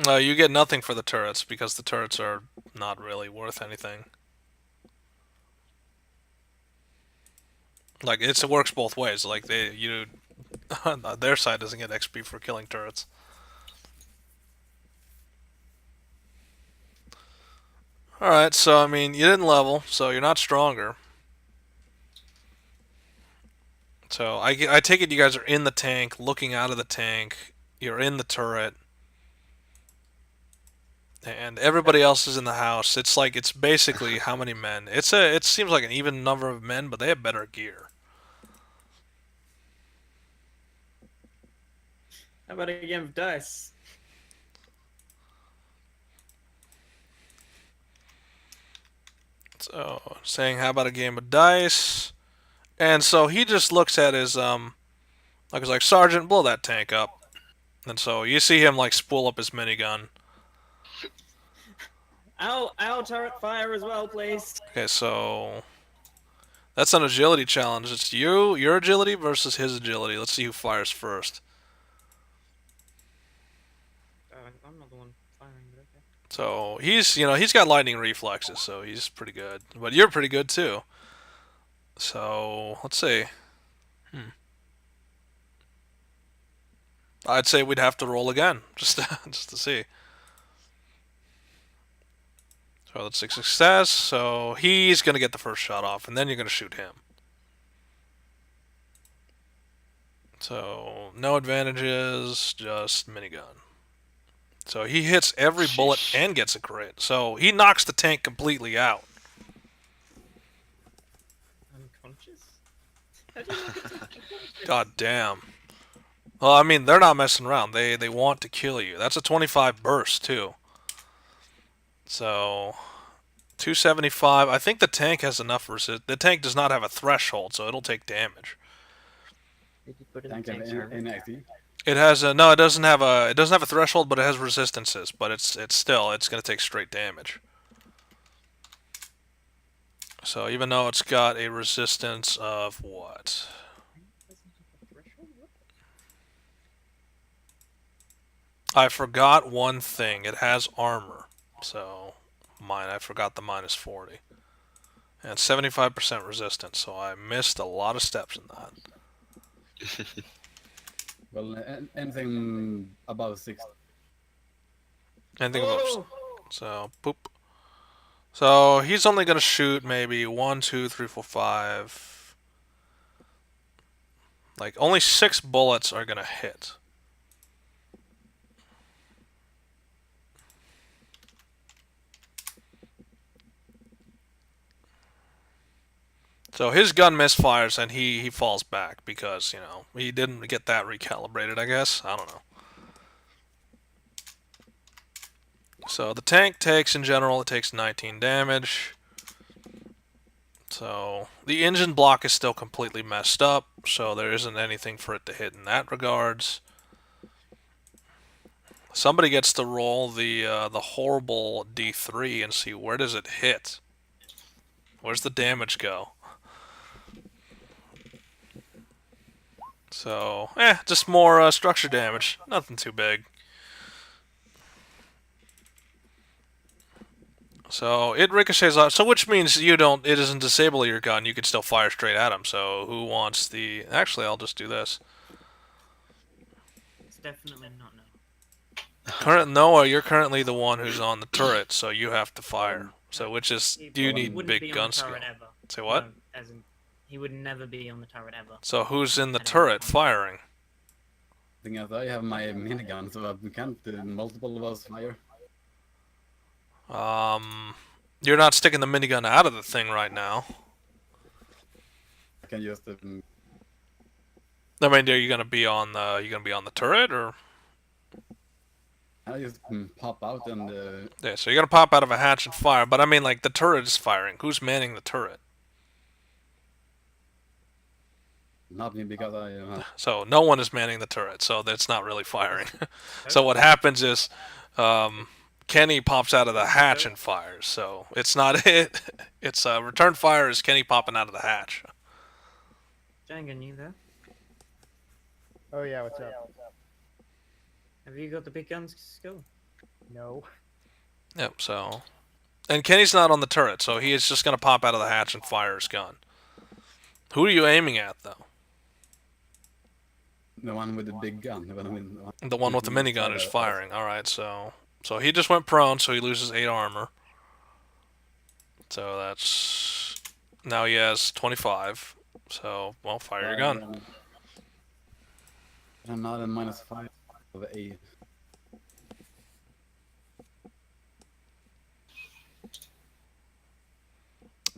You get nothing for the turrets because the turrets are not really worth anything. Like it works both ways. Like their side doesn't get XP for killing turrets. All right, so I mean you didn't level, so you're not stronger. So I take it you guys are in the tank, looking out of the tank. You're in the turret, and everybody else is in the house. It's basically how many men? It seems like an even number of men, but they have better gear. How about a game of dice? So saying how about a game of dice? And so he just looks at his like he's like Sergeant, blow that tank up. And so you see him like spool up his minigun. Our turret fire as well, please. Okay, so that's an agility challenge. It's your agility versus his agility. Let's see who fires first. I'm not the one firing, but okay. So he's got lightning reflexes, so he's pretty good. But you're pretty good too. So let's see. Hmm. I'd say we'd have to roll again just to see. So that's a success. So he's gonna get the first shot off, and then you're gonna shoot him. So no advantages, just minigun. So he hits every bullet Sheesh. and gets a crit. So he knocks the tank completely out. Unconscious? How do you knock it unconscious? God damn. Well, I mean, they're not messing around. They want to kill you. That's a 25 burst too. So 275. I think the tank has enough resist. The tank does not have a threshold, so it'll take damage. Did you put in Tank the and tank turret? NXT. It has a no. It doesn't have a threshold, but it has resistances. But it's gonna take straight damage. So even though it's got a resistance of what? I forgot one thing. It has armor. So I forgot the minus 40. And 75% resistance, so I missed a lot of steps in that. Well, anything above 6. Anything above. Oh! So, poop. So he's only going to shoot maybe one, two, three, four, five. Like, only 6 bullets are going to hit. So his gun misfires and he falls back because, he didn't get that recalibrated, I guess. I don't know. So the tank takes, in general, it takes 19 damage. So the engine block is still completely messed up, so there isn't anything for it to hit in that regards. Somebody gets to roll the horrible D3 and see where does it hit. Where's the damage go? So, just more structure damage. Nothing too big. So it ricochets off. So which means it doesn't disable your gun. You can still fire straight at him. So who wants the? Actually, I'll just do this. It's definitely not no. Noah, you're currently the one who's on the turret, so you have to fire. So do you He need wouldn't big be on gun the skill? turret ever. Say what? No, as in, he would never be on the turret ever. So who's in the At any turret point. firing? Thing is, I have my minigun, so I can't multiple of us fire. You're not sticking the minigun out of the thing right now. I can just. I mean, are you gonna be on the turret or? I just pop out and. Yeah, so you're gonna pop out of a hatch and fire. But I mean, like the turret is firing. Who's manning the turret? Not me because I. So no one is manning the turret. So that's not really firing. So what happens is, Kenny pops out of the hatch and fires. So it's not it. It's return fire is Kenny popping out of the hatch. Jangan, you there? Oh yeah, what's up? Have you got the big guns skill? No. Yep, so... And Kenny's not on the turret, so he is just going to pop out of the hatch and fire his gun. Who are you aiming at, though? The one with the big gun. The one with the minigun is firing. Alright, so he just went prone, so he loses 8 armor. So that's... Now he has 25. So, well, fire your gun. I'm not in -5 of A.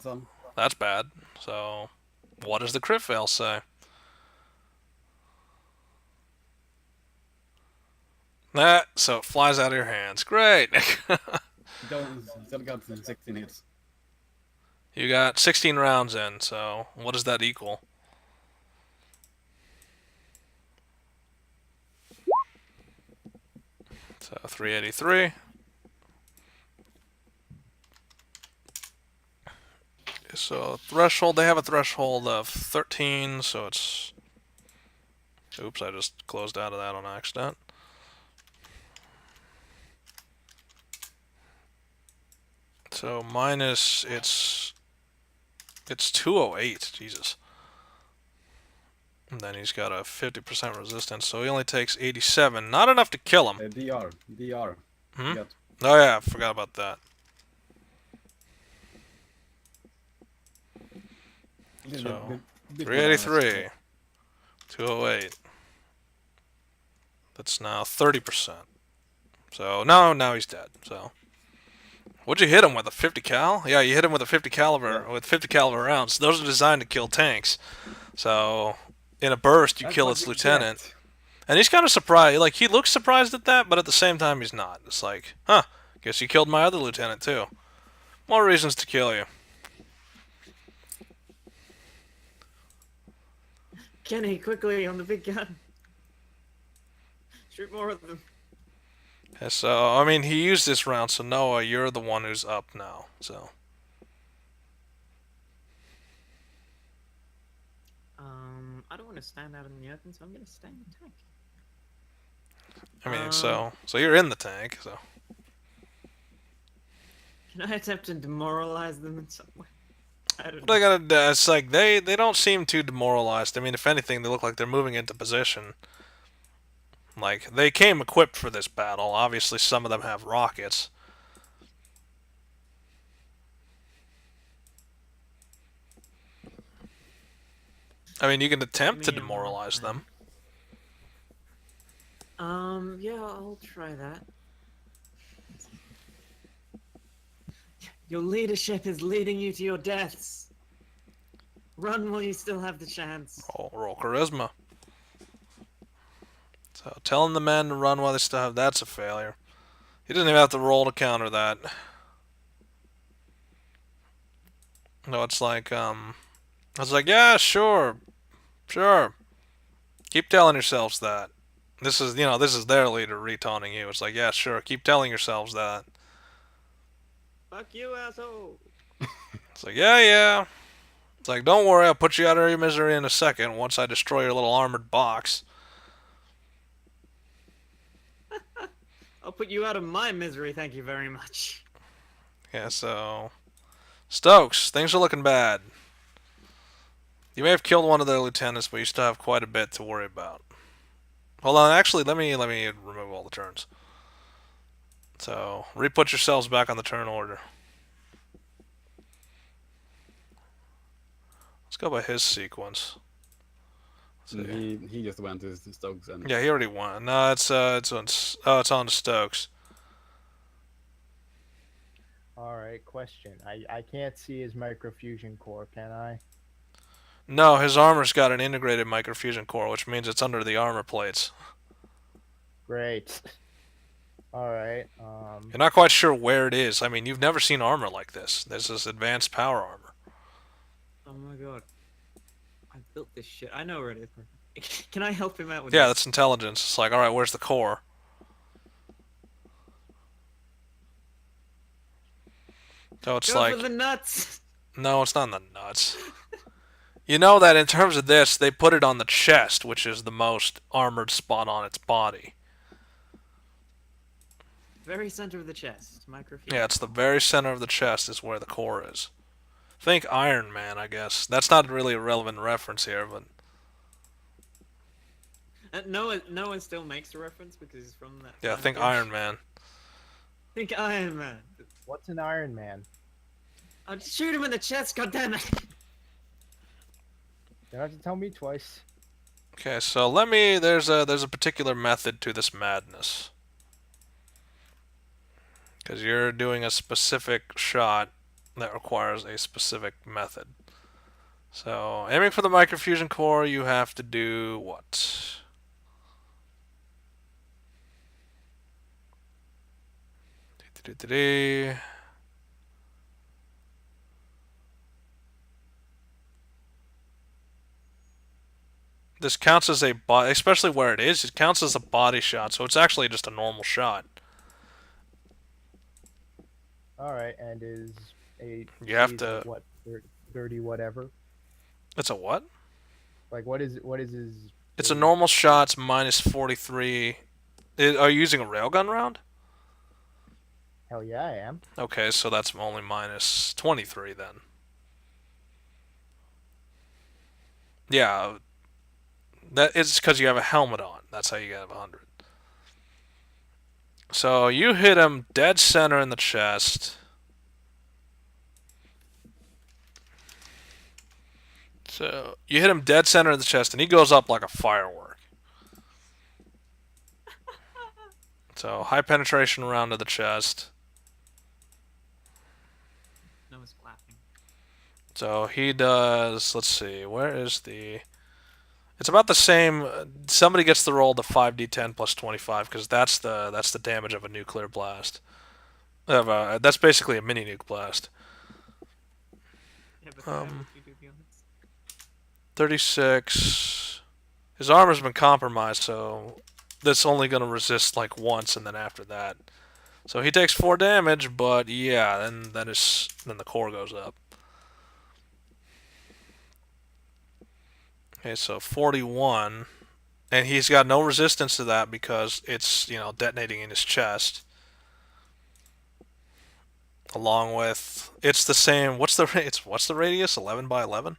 So, That's bad. So, what does the crit fail say? So it flies out of your hands. Great! still got 16 hits. You got 16 rounds in, so what does that equal? So 383. So threshold, they have a threshold of 13, so it's... Oops, I just closed out of that on accident. So minus, it's 208, Jesus. And then he's got a 50% resistance, so he only takes 87. Not enough to kill him. DR. Hmm? Got Oh yeah, I forgot about that. So, 383, 208. That's now 30%. So, now he's dead, so. What'd you hit him with, a 50 cal? Yeah, you hit him with a 50 caliber, with 50 caliber rounds. Those are designed to kill tanks. So, in a burst, you kill its lieutenant. And he's kind of surprised. Like, he looks surprised at that, but at the same time, he's not. It's like, huh, guess you killed my other lieutenant, too. More reasons to kill you. Kenny, quickly on the big gun. Shoot more of them. Yeah, so, I mean, he used this round, so Noah, you're the one who's up now, so. I don't want to stand out in the open, so I'm gonna stay in the tank. I mean, so you're in the tank, so. Can I attempt to demoralize them in some way? I don't What know. they gotta do, it's like, they don't seem too demoralized. I mean, if anything, they look like they're moving into position. Like, they came equipped for this battle. Obviously, some of them have rockets. I mean, you can attempt to demoralize them. Yeah, I'll try that. Your leadership is leading you to your deaths. Run while you still have the chance. Roll charisma. So, telling the men to run while they still have, that's a failure. He doesn't even have to roll to counter that. No, it's like, I was like, yeah, sure. Keep telling yourselves that. This is, this is their leader retaunting you. It's like, yeah, sure, keep telling yourselves that. Fuck you, asshole. It's like, yeah. It's like, don't worry, I'll put you out of your misery in a second once I destroy your little armored box. I'll put you out of my misery, thank you very much. Yeah, so... Stokes, things are looking bad. You may have killed one of their lieutenants, but you still have quite a bit to worry about. Hold on, actually, let me remove all the turns. So, re-put yourselves back on the turn order. Let's go by his sequence. He just went to Stokes and Yeah, he already won. No, it's on to Stokes. Alright, question. I can't see his microfusion core, can I? No, his armor's got an integrated microfusion core, which means it's under the armor plates. Great. Alright, You're not quite sure where it is. I mean, you've never seen armor like this. This is advanced power armor. Oh my god. I built this shit. I know where it is. Can I help him out with Yeah, this? that's intelligence. It's like, alright, where's the core? So it's Go like... for the nuts! No, it's not in the nuts. You know that in terms of this, they put it on the chest, which is the most armored spot on its body. very center of the chest. Microfusion. Yeah, it's the very center of the chest is where the core is. Think Iron Man, I guess. That's not really a relevant reference here, but Noah still makes the reference because he's from that. yeah, line of think dish. Iron Man. Think Iron Man. What's an Iron Man? I'll shoot him in the chest. God damn it! You don't have to tell me twice. Okay, so let me. There's a particular method to this madness. Because you're doing a specific shot that requires a specific method. So, aiming for the microfusion core, you have to do what? This counts as a body, especially where it is. It counts as a body shot, so it's actually just a normal shot. All right, and is a You have sees to- like what 30 whatever. It's a what? Like what is his? It's a normal shot. It's minus 43. Are you using a railgun round? Hell yeah, I am. Okay, so that's only minus 23 then. Yeah, that is because you have a helmet on. That's how you get 100. So you hit him dead center in the chest. So you hit him dead center in the chest, and he goes up like a firework. So high penetration round to the chest. Noah's clapping. So he does. Let's see. Where is the? It's about the same. Somebody gets the roll to 5d10 plus 25 because that's the damage of a nuclear blast. That's basically a mini nuke blast. Yeah, but how would you do the others? 36. His armor's been compromised, so that's only going to resist like once, and then after that. So he takes 4 damage, but yeah, then the core goes up. Okay, so 41, and he's got no resistance to that because it's detonating in his chest. Along with it's the same. What's the radius? 11 by 11.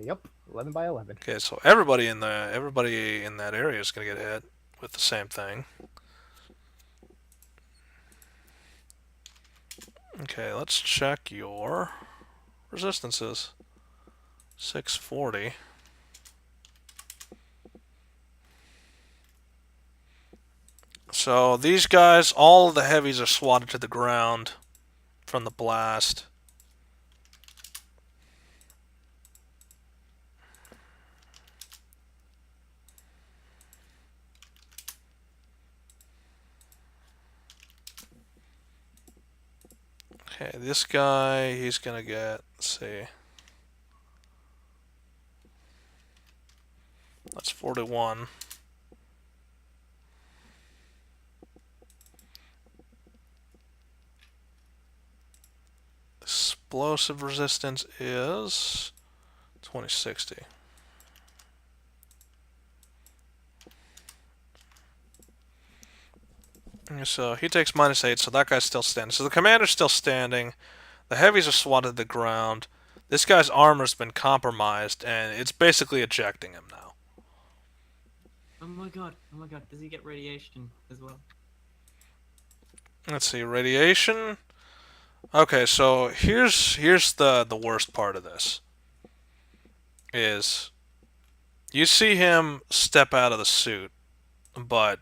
Yep, 11 by 11. Okay, so everybody in that area is gonna get hit with the same thing. Okay, let's check your resistances. 640. So these guys, all of the heavies are swatted to the ground from the blast. Okay, this guy, he's gonna get, let's see. That's 41. Explosive resistance is 2060. So he takes -8, so that guy's still standing. So the commander's still standing. The heavies are swatted to the ground. This guy's armor's been compromised, and it's basically ejecting him now. Oh my god! Oh my god! Does he get radiation as well? Let's see, radiation. Okay, so here's the worst part of this. Is you see him step out of the suit, but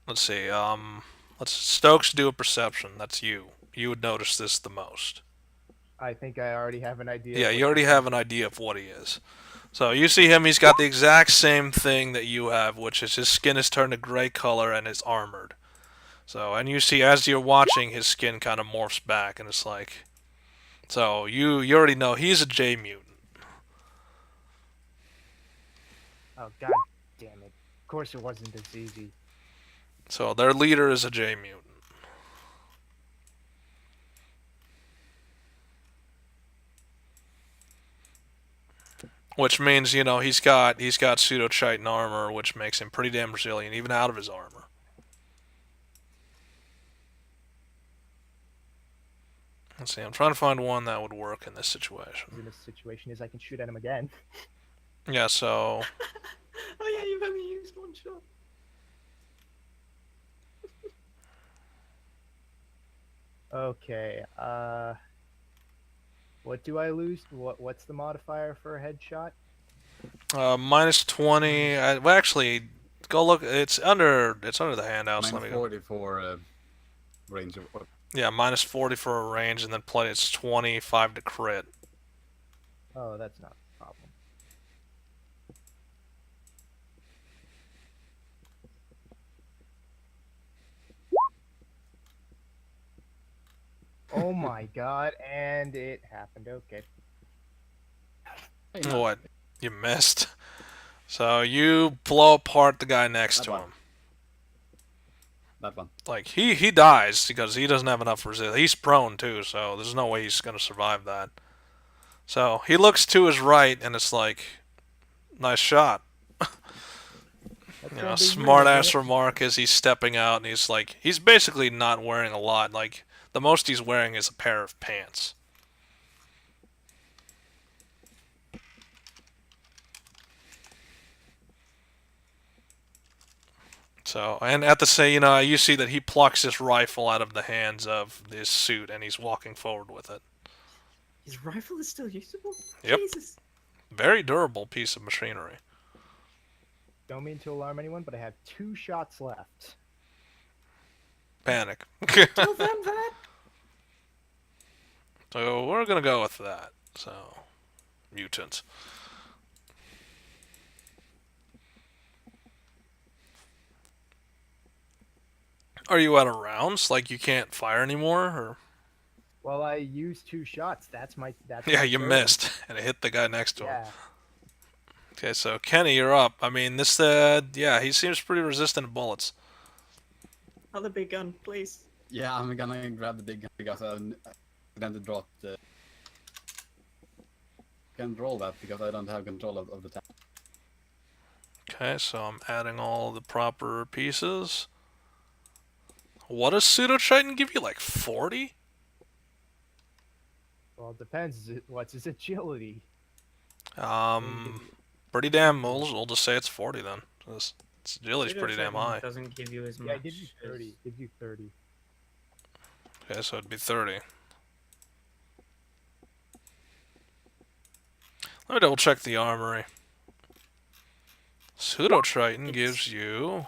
let's see, let's Stokes do a perception. That's you. You would notice this the most. I think I already have an idea. Yeah, of you what already this have is. an idea of what he is. So you see him, he's got the exact same thing that you have, which is his skin is turned a gray color and is armored. So, and you see as you're watching, his skin kind of morphs back, and it's like, so you already know he's a J mutant. Oh god damn it! Of course it wasn't this easy. So their leader is a J mutant. Which means, you know, he's got pseudo-chitin armor, which makes him pretty damn resilient, even out of his armor. Let's see, I'm trying to find one that would work in this situation. In this situation is I can shoot at him again. Yeah, so Oh yeah, you've only used one shot. Okay. What do I lose? What's the modifier for a headshot? minus 20. Well, actually, go look. It's under the handouts. Let Minus me go. 40 for range of. Yeah, minus 40 for a range, and then play it's 25 to crit. Oh, that's not a problem. Oh my god, and it happened. Okay. Hey, no, What? You missed. So you blow apart the guy next That to one. him. that one. Like he dies because he doesn't have enough resist. He's prone too, so there's no way he's gonna survive that. So he looks to his right, and it's like, nice shot. That's You gonna know, be smart real, ass right? remark as he's stepping out, and he's basically not wearing a lot. Like the most he's wearing is a pair of pants. So, and at the same, you know, you see that he plucks his rifle out of the hands of his suit, and he's walking forward with it. His rifle is still usable? Yep. Jesus. Very durable piece of machinery. Don't mean to alarm anyone, but I have 2 shots left. Panic. Tell them that. So we're gonna go with that. So, mutants. Are you out of rounds? Like you can't fire anymore? Or Well, I used 2 shots. That's my. yeah, my you third. missed, and it hit the guy next to him. Yeah. Okay, so Kenny, you're up. I mean, this, yeah, he seems pretty resistant to bullets. Other big gun, please. Yeah, I'm gonna grab the big gun because I accidentally dropped. Can't roll that because I don't have control of the tank. Okay, so I'm adding all the proper pieces. What does pseudo chitin give you? Like 40? Well, it depends. What's his agility? Pretty damn. We'll just say it's 40 then. Its agility's Pseudo pretty damn chitin high. Doesn't give you as much. Yeah, it gives you as- 30. Gives you 30. Okay, so it'd be 30. Let me double check the armory. Pseudo chitin gives you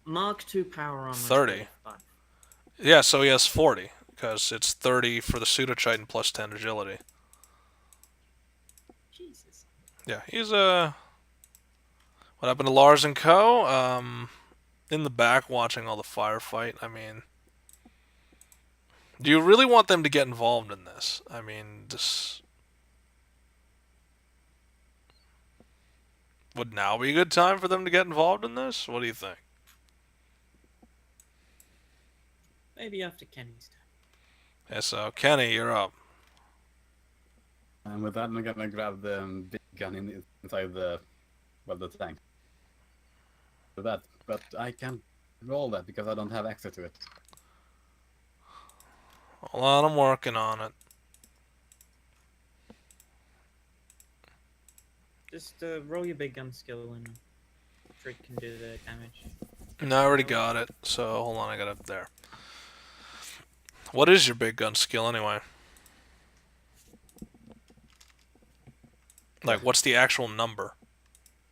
Mark II power armor. is 30. 35. yeah, so he has 40 because it's 30 for the pseudo chitin plus 10 agility. Jesus. Yeah, he's what happened to Lars and Co? In the back watching all the firefight. I mean, do you really want them to get involved in this? I mean, this would now be a good time for them to get involved in this? What do you think? Maybe after Kenny's turn. Yeah, so Kenny, you're up. And with that, I'm gonna grab the big gun inside the tank. For that, but I can't roll that because I don't have access to it. Hold on, I'm working on it. Just roll your big gun skill and Trick can do the damage. No, I already got it. So hold on, I got it there. What is your big gun skill anyway? Like, what's the actual number?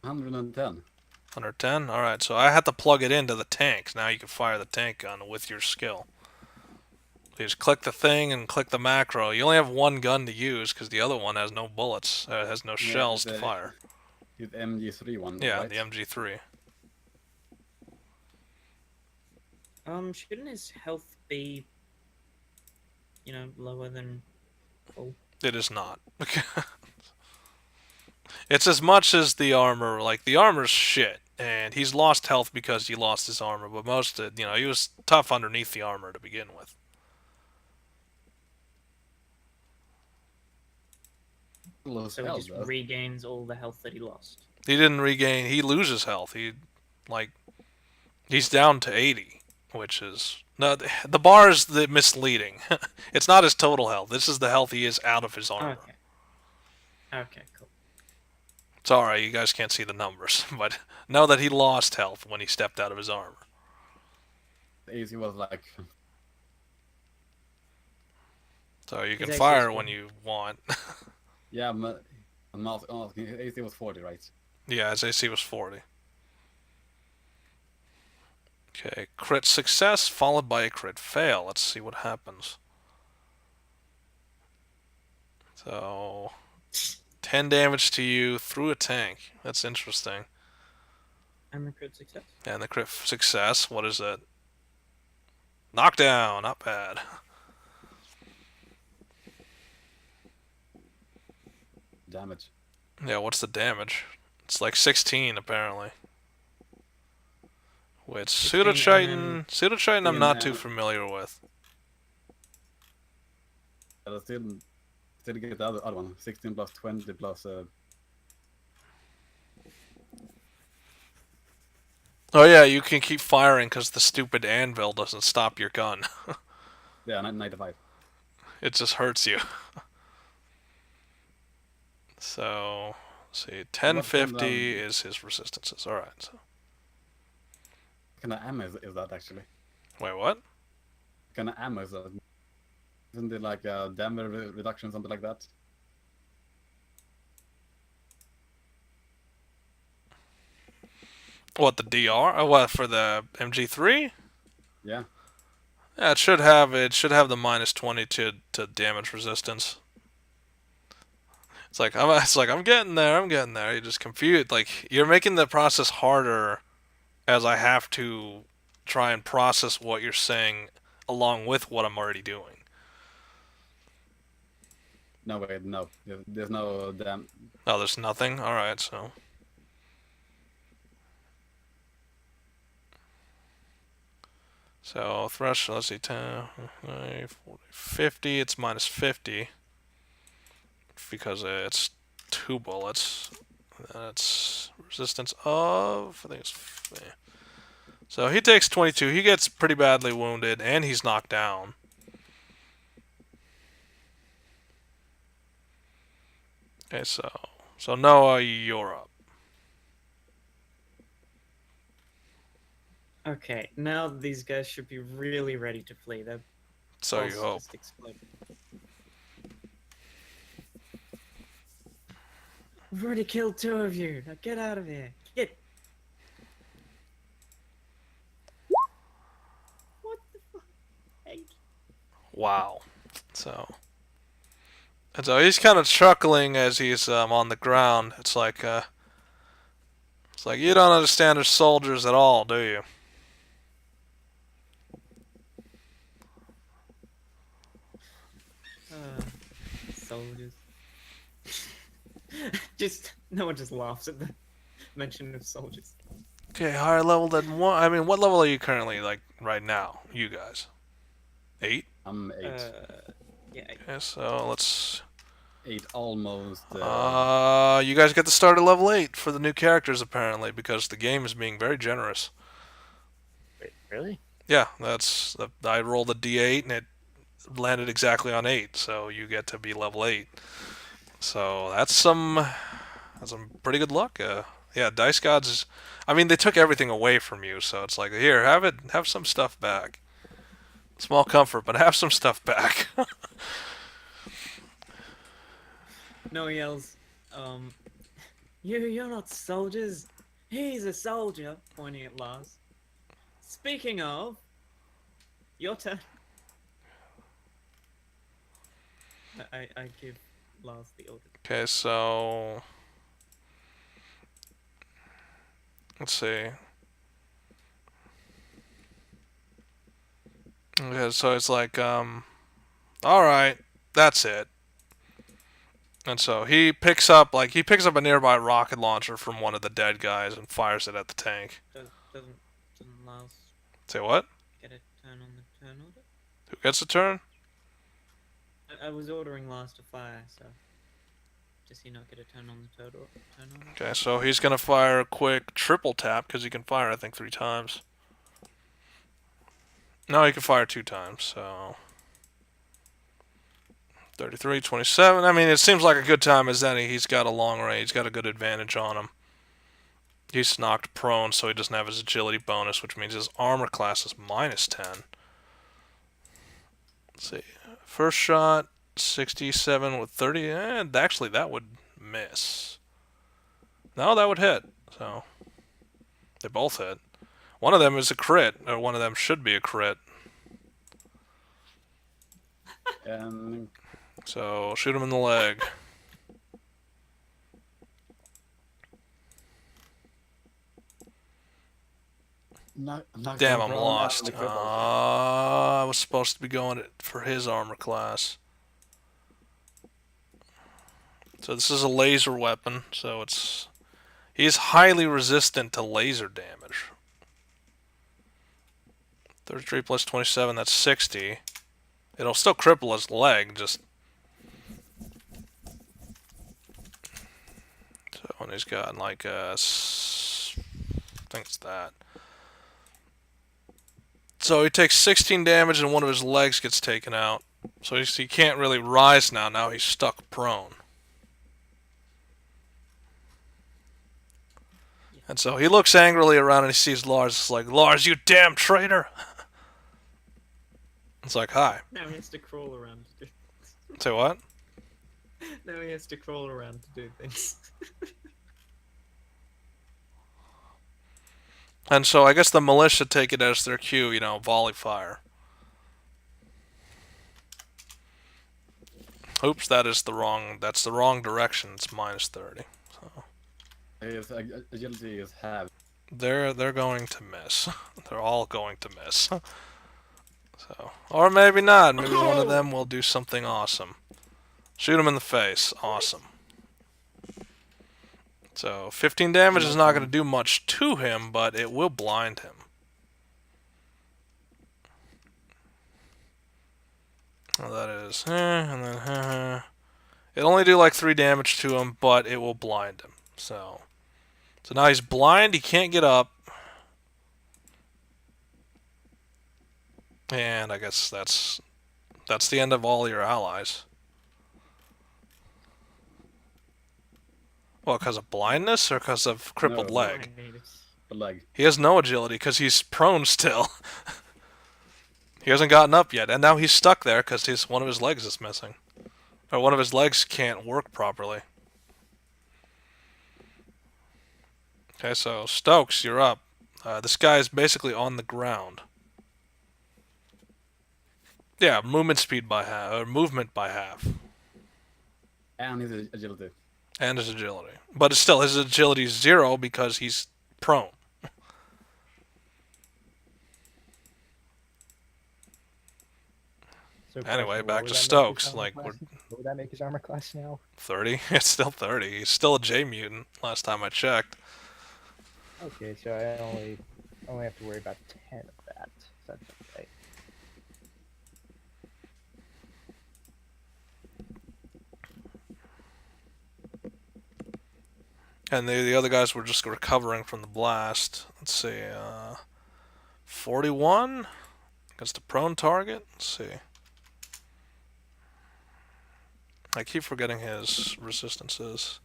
110. 110? Alright, so I have to plug it into the tank. Now you can fire the tank gun with your skill. You just click the thing and click the macro. You only have one gun to use because the other one has no bullets. It has no shells to fire. The MG3 one. Yeah, right? the MG3. Shouldn't his health be, lower than full? It is not. It's as much as the armor. Like, the armor's shit. And he's lost health because he lost his armor. But most of, he was tough underneath the armor to begin with. Lose So he health, just though. regains all the health that he lost. He didn't regain. He loses health. He's down to 80, which is no. The bar is the misleading. It's not his total health. This is the health he is out of his armor. Okay. Okay, cool. It's alright. You guys can't see the numbers, but know that he lost health when he stepped out of his armor. The AC was like So you can His AC fire is when one. you want. yeah, AC was 40, right? Yeah, his AC was 40. Okay, crit success followed by a crit fail. Let's see what happens. So, 10 damage to you through a tank. That's interesting. And the crit success. And the crit success, what is it? Knockdown, not bad. Damage. Yeah, what's the damage? It's like 16 apparently. Which 16 and Pseudo-Triton I'm then- not too familiar with. But I still get the other one. 16 plus 20 plus Oh yeah, you can keep firing because the stupid anvil doesn't stop your gun. yeah, 95. It just hurts you. So, let's see, 1050 is his resistances. Alright, so. What kind of ammo is that actually? Wait, what? What kind of ammo is that? Isn't it like a damage reduction, something like that? What, the DR? Oh, what, for the MG3? Yeah. Yeah, it should have the minus 20 to damage resistance. It's like I'm getting there. You're just confused. Like you're making the process harder as I have to try and process what you're saying along with what I'm already doing. No, wait, no. There's no damn. Oh, there's nothing. All right, so threshold. Let's see, 10, 40, 50. It's minus 50 because it's 2 bullets. That's resistance of, I think it's, yeah. So he takes 22. He gets pretty badly wounded, and he's knocked down. Okay, so Noah, you're up. Okay, now these guys should be really ready to flee. Their So you pulses hope. just exploded. We've already killed 2 of you. Now get out of here. Get. What the fuck? Hey. Wow. And so he's kind of chuckling as he's on the ground. It's like you don't understand our soldiers at all, do you? Soldiers. No one just laughs at the mention of soldiers. Okay, higher level than 1. I mean, what level are you currently, like, right now? You guys. 8? I'm 8. Yeah. Okay, so let's... 8 almost. You guys get to start at level 8 for the new characters, apparently, because the game is being very generous. Wait, really? Yeah, I rolled a d8, and it landed exactly on 8, so you get to be level 8. So that's some pretty good luck. Yeah, Dice Gods. I mean, they took everything away from you, so it's like, here, have some stuff back. Small comfort, but have some stuff back. No yells. You're not soldiers. He's a soldier. Pointing at Lars. Speaking of, your turn. I give Lars the order. Okay, so let's see. Okay, so it's like, all right, that's it. And so he picks up a nearby rocket launcher from one of the dead guys and fires it at the tank. Doesn't Lars Say what? get a turn on the turn order? Who gets a turn? I was ordering Lars to fire, so. Does he not get a turn on the turtle? Turn on it? Okay, so he's gonna fire a quick triple tap because he can fire, I think, 3 times. No, he can fire 2 times. So 33, 27. I mean, it seems like a good time as any. He's got a long range. He's got a good advantage on him. He's knocked prone, so he doesn't have his agility bonus, which means his armor class is -10. Let's see. First shot, 67 with 30. And actually, that would miss. No, that would hit. So they both hit. One of them is a crit, or one of them should be a crit. So shoot him in the leg. Damn, I'm lost. I was supposed to be going for his armor class. So this is a laser weapon, so he's highly resistant to laser damage. 33 plus 27, that's 60. It'll still cripple his leg, just... So when he's got like I think it's that. So he takes 16 damage and one of his legs gets taken out. So he can't really rise now. Now he's stuck prone. And so he looks angrily around and he sees Lars. It's like, Lars, you damn traitor! It's like, hi. Now he has to crawl around to do. Say what? Now he has to crawl around to do things. And so I guess the militia take it as their cue, you know, volley fire. Oops, that's the wrong direction. It's -30. So His agility is half. they're going to miss. They're all going to miss. So, or maybe not. Maybe one of them will do something awesome. Shoot him in the face. Awesome. So 15 damage is not going to do much to him, but it will blind him. Well, that is, and then, it'll only do like 3 damage to him, but it will blind him. So now he's blind. He can't get up. And I guess that's the end of all your allies. Well, because of blindness or because of crippled No. leg? The leg. He has no agility because he's prone still. He hasn't gotten up yet, and now he's stuck there because one of his legs is missing. Or one of his legs can't work properly. Okay, so Stokes, you're up. This guy is basically on the ground. Yeah, movement speed by half, or movement by half. And his agility. And his agility. But it's still, his agility is 0 because he's prone. So Anyway, question, back what to would that make his Stokes. armor Like, class? we're What would that make his armor class now? 30. It's still 30. He's still a J mutant, last time I checked. Okay, so I only have to worry about 10 of that. So that's okay. And the other guys were just recovering from the blast. Let's see, 41 against a prone target. Let's see. I keep forgetting his resistances.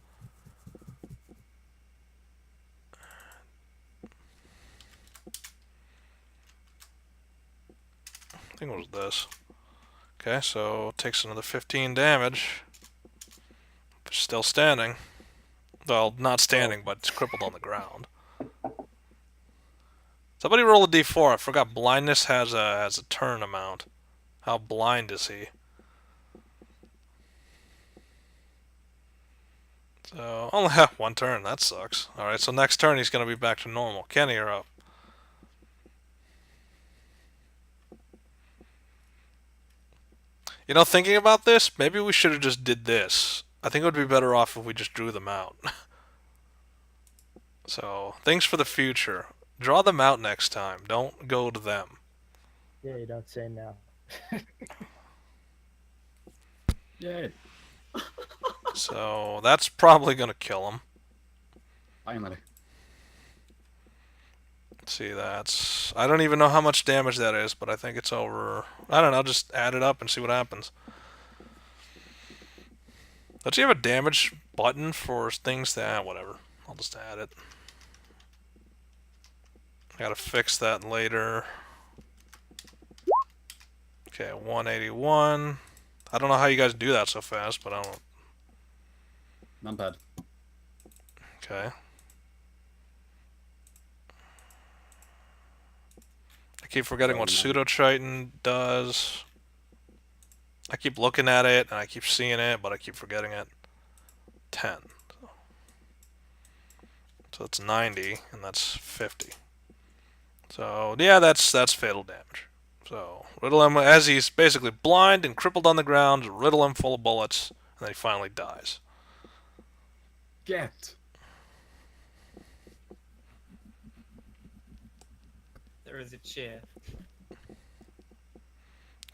I think it was this. Okay, so takes another 15 damage. Still standing. Well, not standing, but it's crippled on the ground. Somebody roll a d4. I forgot blindness has a turn amount. How blind is he? So, only have 1 turn. That sucks. Alright, so next turn he's going to be back to normal. Kenny, you're up. You know, thinking about this, maybe we should have just did this. I think it would be better off if we just drew them out. So, things for the future. Draw them out next time. Don't go to them. Yeah, you don't say no. Yay. So that's probably gonna kill him. Finally. Let's see, that's... I don't even know how much damage that is, but I think it's over... I don't know, just add it up and see what happens. Does he have a damage button for things that... whatever. I'll just add it. I gotta fix that later. Okay, 181. I don't know how you guys do that so fast, but I don't... Not bad. Okay. I keep forgetting what pseudo-triton does. I keep looking at it, and I keep seeing it, but I keep forgetting it. 10. So that's 90, and that's 50. So, yeah, that's fatal damage. So, riddle him, as he's basically blind and crippled on the ground, riddle him full of bullets, and then he finally dies. Get. There is a cheer.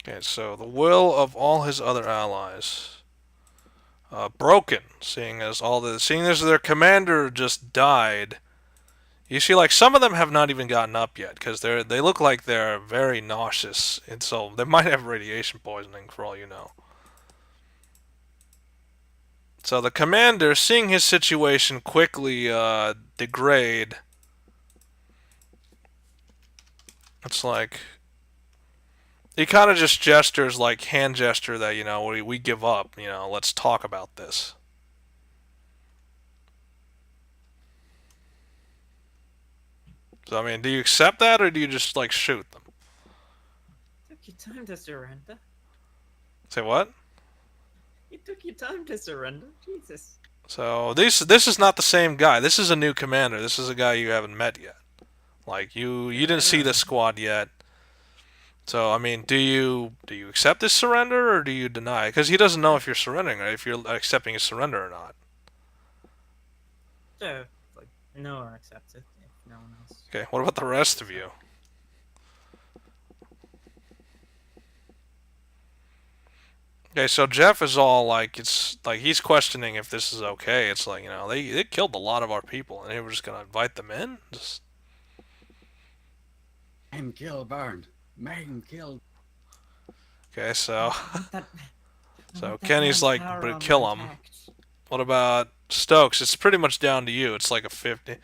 Okay, so the will of all his other allies broken, seeing as their commander just died. You see, like, some of them have not even gotten up yet because they look like they're very nauseous, and so they might have radiation poisoning for all you know. So the commander, seeing his situation quickly degrade, it's like he kind of just gestures, like hand gesture that, you know, we give up, you know, let's talk about this. So I mean, do you accept that or do you just like shoot them? Took your time to surrender. Say what? You took your time to surrender. Jesus. So this is not the same guy. This is a new commander. This is a guy you haven't met yet. Like you didn't see the squad yet. So I mean, do you accept his surrender or do you deny? Because he doesn't know if you're surrendering or if you're accepting his surrender or not. So, like, no one accepts it if no one else. Okay, what about the rest of you? Okay, so Jeff is all like, it's like he's questioning if this is okay. It's like, you know, they killed a lot of our people and they were just gonna invite them in. Just... I'm killed, burned. Man killed. Okay, so That, so Kenny's like, but kill him. What about Stokes? It's pretty much down to you. It's like a 50.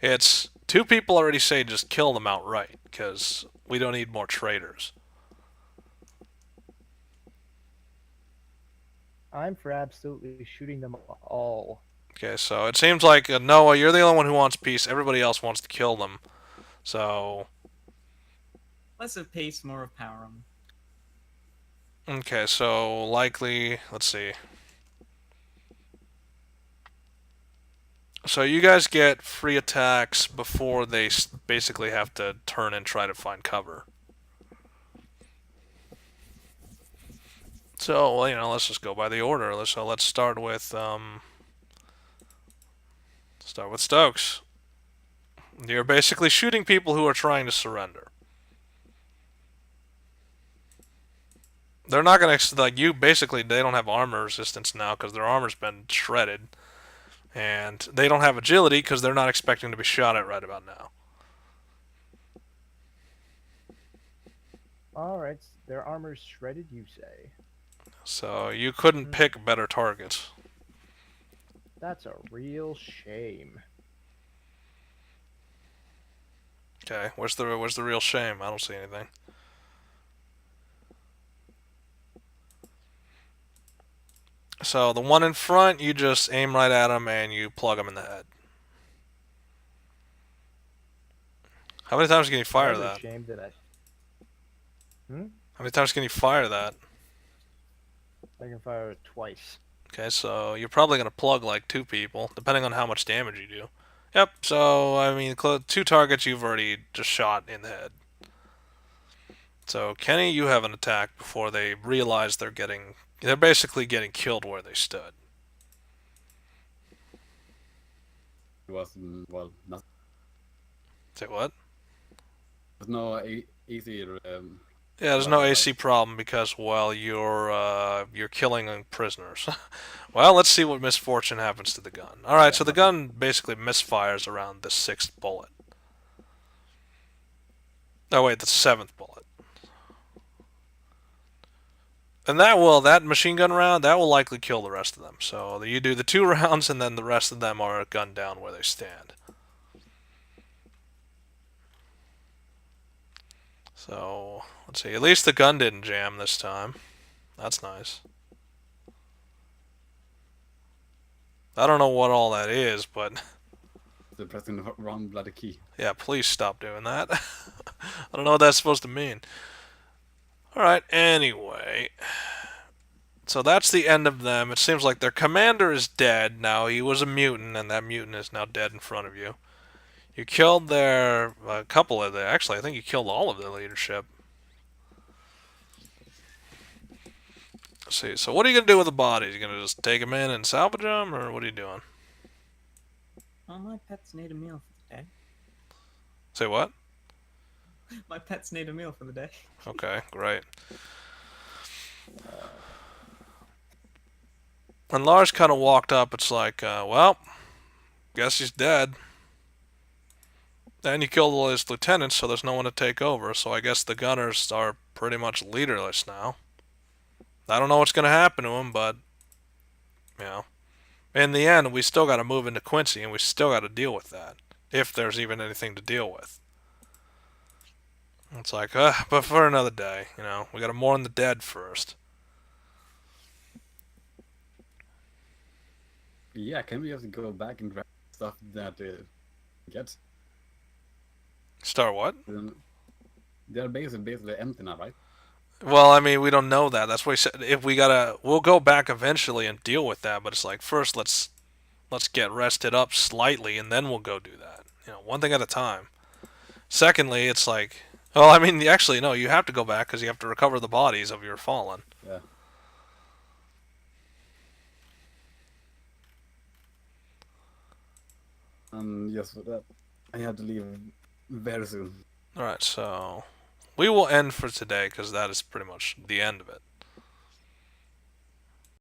It's two people already say just kill them outright because we don't need more traitors. I'm for absolutely shooting them all. Okay, so it seems like Noah, you're the only one who wants peace. Everybody else wants to kill them. So Less of peace, more of power. okay, so likely, let's see. So you guys get free attacks before they basically have to turn and try to find cover. So, well, you know, let's just go by the order. Let's start with Stokes. You're basically shooting people who are trying to surrender. They're not gonna like you. Basically, they don't have armor resistance now because their armor's been shredded, and they don't have agility because they're not expecting to be shot at right about now. Alright, their armor's shredded, you say? So you couldn't pick better targets. That's a real shame. Okay, where's the real shame? I don't see anything. So the one in front, you just aim right at him and you plug him in the head. How many times can you fire Another that? shame that How many times can you fire that? I can fire it twice. Okay, so you're probably going to plug like 2 people, depending on how much damage you do. Yep, so, I mean, 2 targets you've already just shot in the head. So, Kenny, you have an attack before they realize they're basically getting killed where they stood. It was, well, not. Say what? There's no easy Yeah, there's no AC problem because, well, you're killing prisoners. Well, let's see what misfortune happens to the gun. All right, Yeah, so the gun basically misfires around the 6th bullet. Oh wait, the 7th bullet. And that machine gun round, that will likely kill the rest of them. So you do the 2 rounds, and then the rest of them are gunned down where they stand. So let's see. At least the gun didn't jam this time. That's nice. I don't know what all that is, but The pressing the wrong bloody key. yeah, please stop doing that. I don't know what that's supposed to mean. Alright, anyway. So that's the end of them. It seems like their commander is dead. Now, he was a mutant, and that mutant is now dead in front of you. You killed a couple of their, actually, I think you killed all of their leadership. Let's see, so what are you going to do with the bodies? You going to just take them in and salvage them, or what are you doing? Oh, my pets need a meal for the day. Say what? My pets need a meal for the day. Okay, great. When Lars kind of walked up, it's like, well, guess he's dead. And you killed all his lieutenants, so there's no one to take over. So I guess the gunners are pretty much leaderless now. I don't know what's going to happen to them, but, you know. In the end, we still got to move into Quincy, and we still got to deal with that. If there's even anything to deal with. It's like, but for another day, you know. We got to mourn the dead first. Yeah, can we just go back and grab stuff that gets? Start what? They're basically empty now, right? Well, I mean, we don't know that. That's why he said if we'll go back eventually and deal with that. But it's like first, let's get rested up slightly, and then we'll go do that. You know, one thing at a time. Secondly, it's like, well, I mean, actually, no, you have to go back because you have to recover the bodies of your fallen. Yeah. Yes, for that, I have to leave very soon. All right, so we will end for today because that is pretty much the end of it.